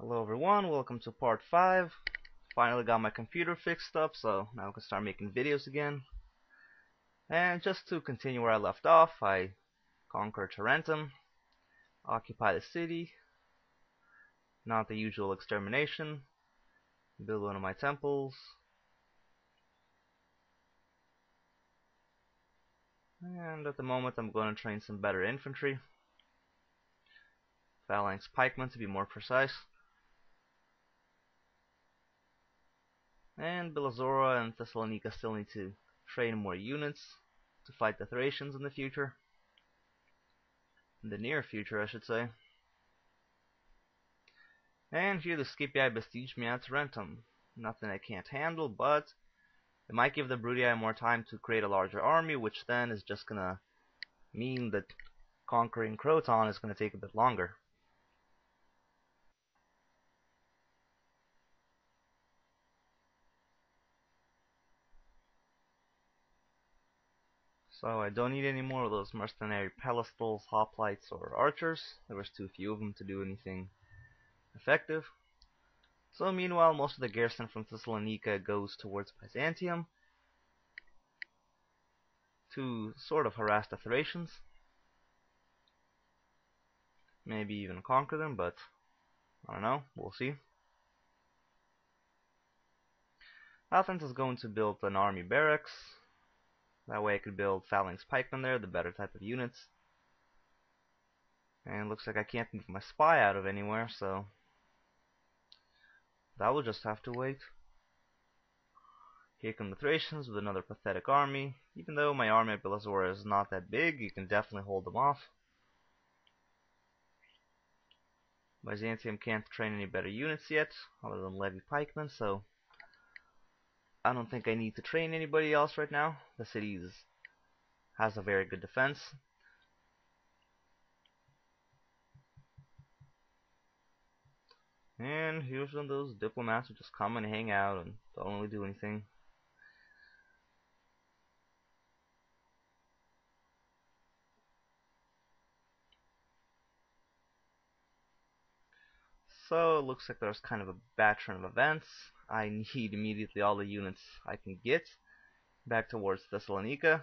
Hello everyone, welcome to part 5. Finally got my computer fixed up, so now I can start making videos again. And just to continue where I left off, I conquered Tarentum, occupy the city, not the usual extermination, build one of my temples, and at the moment I'm going to train some better infantry, phalanx pikemen to be more precise. And Belazora and Thessalonika still need to train more units to fight the Thracians in the future. In the near future, I should say. And here the Scipii besiege me at Tarentum. Nothing I can't handle, but it might give the Brutii more time to create a larger army, which then is just gonna mean that conquering Croton is gonna take a bit longer. So I don't need any more of those mercenary Pelastals, hoplites, or archers. There was too few of them to do anything effective. So meanwhile, most of the garrison from Thessalonika goes towards Byzantium to sort of harass the Thracians. Maybe even conquer them, but I don't know, we'll see. Athens is going to build an army barracks. That way I could build phalanx pikemen there, the better type of units. And it looks like I can't move my spy out of anywhere, so that will just have to wait. Here come the Thracians with another pathetic army. Even though my army at Belazora is not that big, you can definitely hold them off. Byzantium can't train any better units yet, other than levy pikemen, so I don't think I need to train anybody else right now. The city has a very good defense. And here's one of those diplomats who just come and hang out and don't really do anything. So it looks like there's kind of a bad turn of events. I need immediately all the units I can get back towards Thessalonika,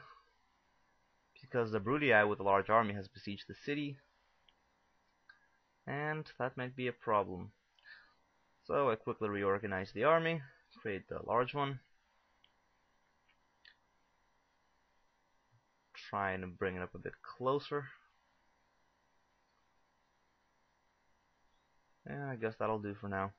because the Brutii with a large army has besieged the city, and that might be a problem. So I quickly reorganize the army, create the large one, try and bring it up a bit closer. Yeah, I guess that'll do for now.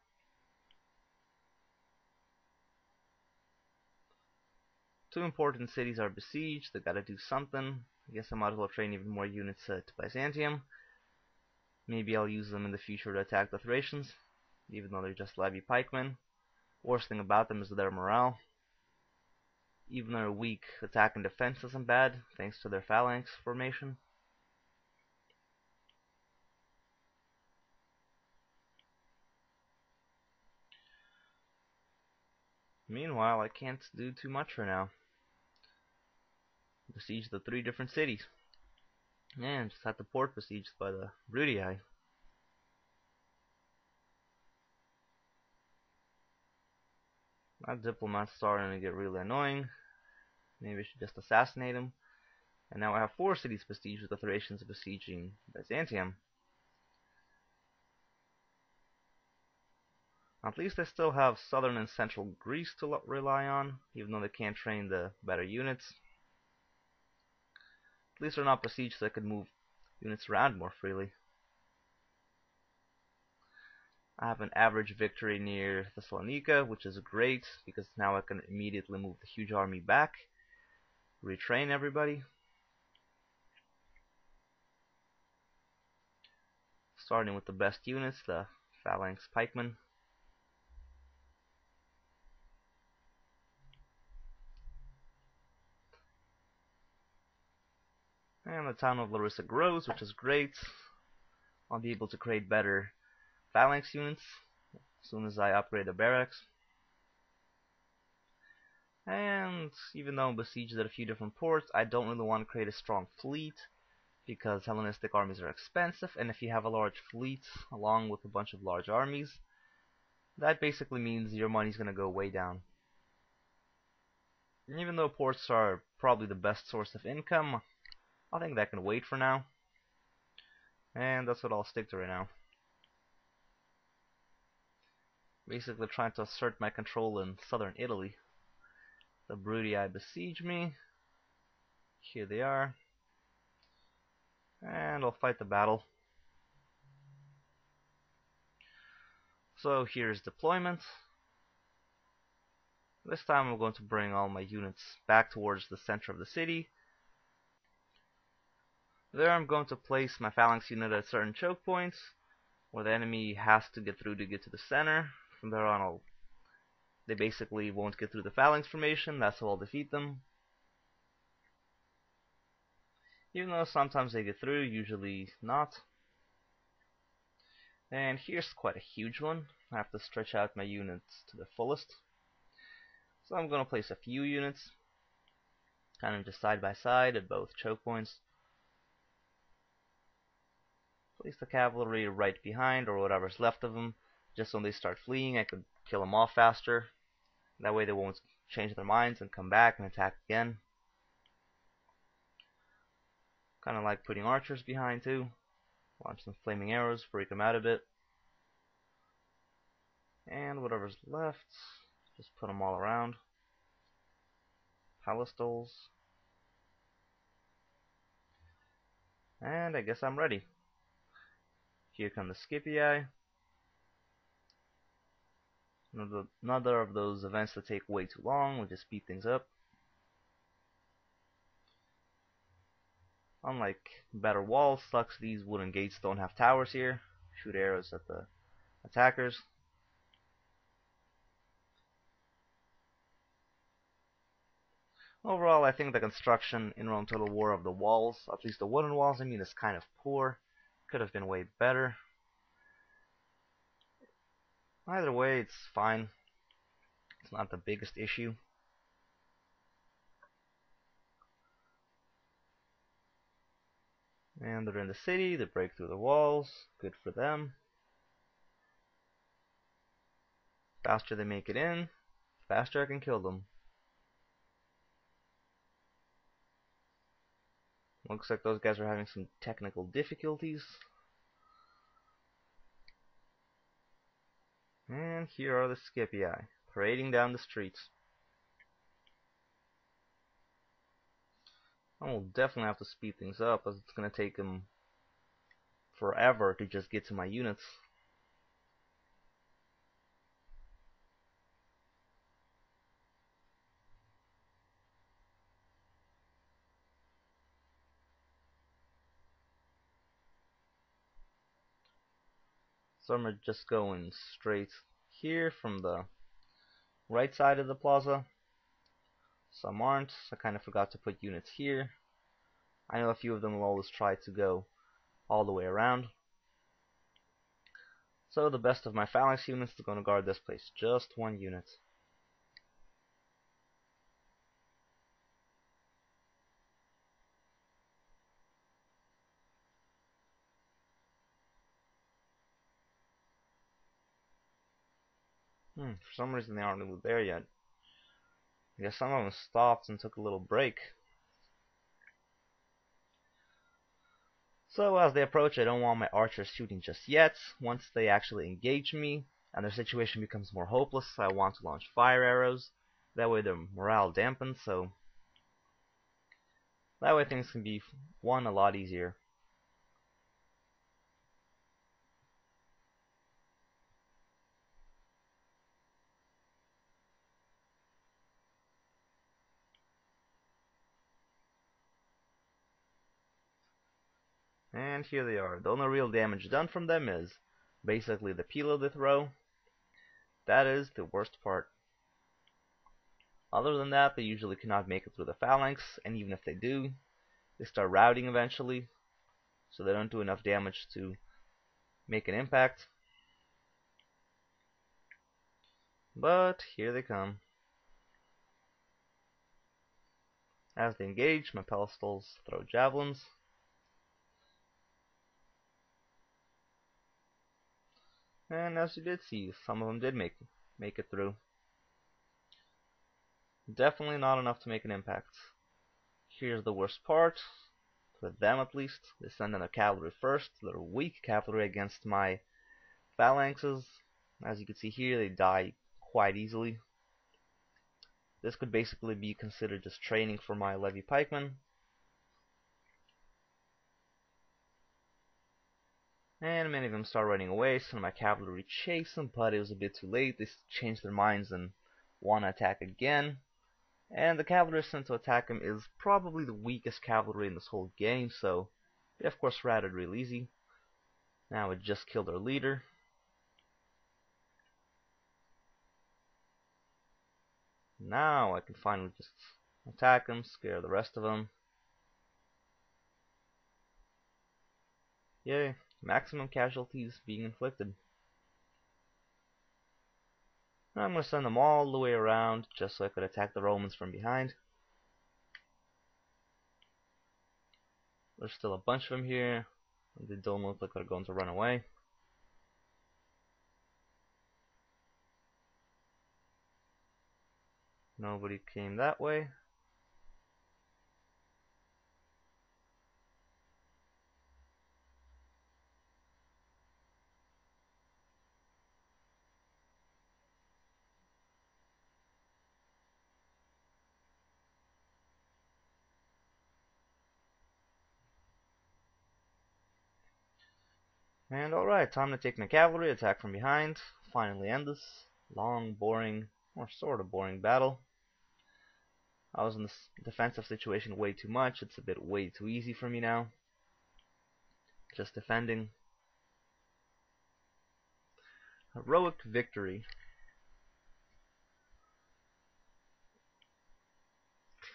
Two important cities are besieged, they gotta do something. I guess I might as well train even more units to Byzantium. Maybe I'll use them in the future to attack the Thracians, even though they're just levy pikemen. Worst thing about them is their morale. Even their weak attack and defense isn't bad, thanks to their phalanx formation. Meanwhile, I can't do too much for now. Besiege the 3 different cities. And just had the port besieged by the Brutii. That diplomat's starting to get really annoying. Maybe I should just assassinate him. And now I have 4 cities besieged with the Thracians besieging Byzantium. At least I still have southern and central Greece to rely on, even though they can't train the better units. At least they're not besieged, so I could move units around more freely. I have an average victory near Thessalonika, which is great, because now I can immediately move the huge army back, retrain everybody. Starting with the best units, the phalanx pikemen. And the town of Larissa grows, which is great. I'll be able to create better phalanx units as soon as I upgrade the barracks. And even though I'm besieged at a few different ports, I don't really want to create a strong fleet. because Hellenistic armies are expensive, and if you have a large fleet along with a bunch of large armies, that basically means your money's going to go way down. And even though ports are probably the best source of income, I think that can wait for now. And that's what I'll stick to right now. Basically trying to assert my control in southern Italy. The Brutii besiege me. Here they are. And I'll fight the battle. So here's deployment. This time I'm going to bring all my units back towards the center of the city. There I'm going to place my phalanx unit at certain choke points where the enemy has to get through to get to the center. From there on they basically won't get through the phalanx formation, that's how I'll defeat them. Even though sometimes they get through, usually not. And here's quite a huge one. I have to stretch out my units to the fullest. So I'm going to place a few units, kind of just side by side at both choke points. Place the cavalry right behind, or whatever's left of them, just when they start fleeing I could kill them off faster. That way they won't change their minds and come back and attack again. Kind of like putting archers behind too. Launch some flaming arrows, freak them out a bit. And whatever's left, just put them all around. Palistals. And I guess I'm ready. Here come the Scipii. Another of those events that take way too long, we just speed things up. Unlike better walls, sucks these wooden gates don't have towers here. Shoot arrows at the attackers. Overall, I think the construction in Rome Total War of the walls, at least the wooden walls, is kind of poor. Could have been way better. Either way, it's fine. It's not the biggest issue. And they're in the city, they break through the walls. Good for them. Faster they make it in, faster I can kill them. Looks like those guys are having some technical difficulties. And here are the Scipii, parading down the streets. I will definitely have to speed things up, as it's going to take them forever to just get to my units. Some are just going straight here from the right side of the plaza. Some aren't. I kind of forgot to put units here. I know a few of them will always try to go all the way around. So the best of my phalanx units are going to guard this place. Just one unit. For some reason they aren't really there yet. I guess some of them stopped and took a little break. So as they approach, I don't want my archers shooting just yet. Once they actually engage me and their situation becomes more hopeless, I want to launch fire arrows. That way their morale dampens, so that way things can be won a lot easier. And here they are. The only real damage done from them is basically the payload they throw. That is the worst part. Other than that, they usually cannot make it through the phalanx, and even if they do, they start routing eventually, so they don't do enough damage to make an impact. But here they come. As they engage, my pedestals throw javelins. And as you did see, some of them did make it through. Definitely not enough to make an impact. Here's the worst part, for them at least. They send in their cavalry first. They're weak cavalry against my phalanxes. As you can see here, they die quite easily. This could basically be considered just training for my levy pikemen. And many of them start running away, so my cavalry chase them, but it was a bit too late. They changed their minds and want to attack again. And the cavalry sent to attack him is probably the weakest cavalry in this whole game, so they of course routed real easy. Now it just killed our leader. Now I can finally just attack him, scare the rest of them. Yay, maximum casualties being inflicted. Now I'm going to send them all the way around just so I could attack the Romans from behind. There's still a bunch of them here. They don't look like they're going to run away. Nobody came that way. And alright, time to take my cavalry, attack from behind, finally end this long, boring, or sort of boring battle. I was in this defensive situation way too much. It's a bit way too easy for me now. Just defending. Heroic victory.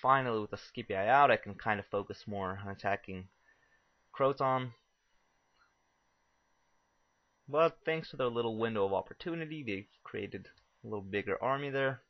Finally, with the Scipii out, I can kind of focus more on attacking Croton. But thanks to their little window of opportunity, they created a little bigger army there.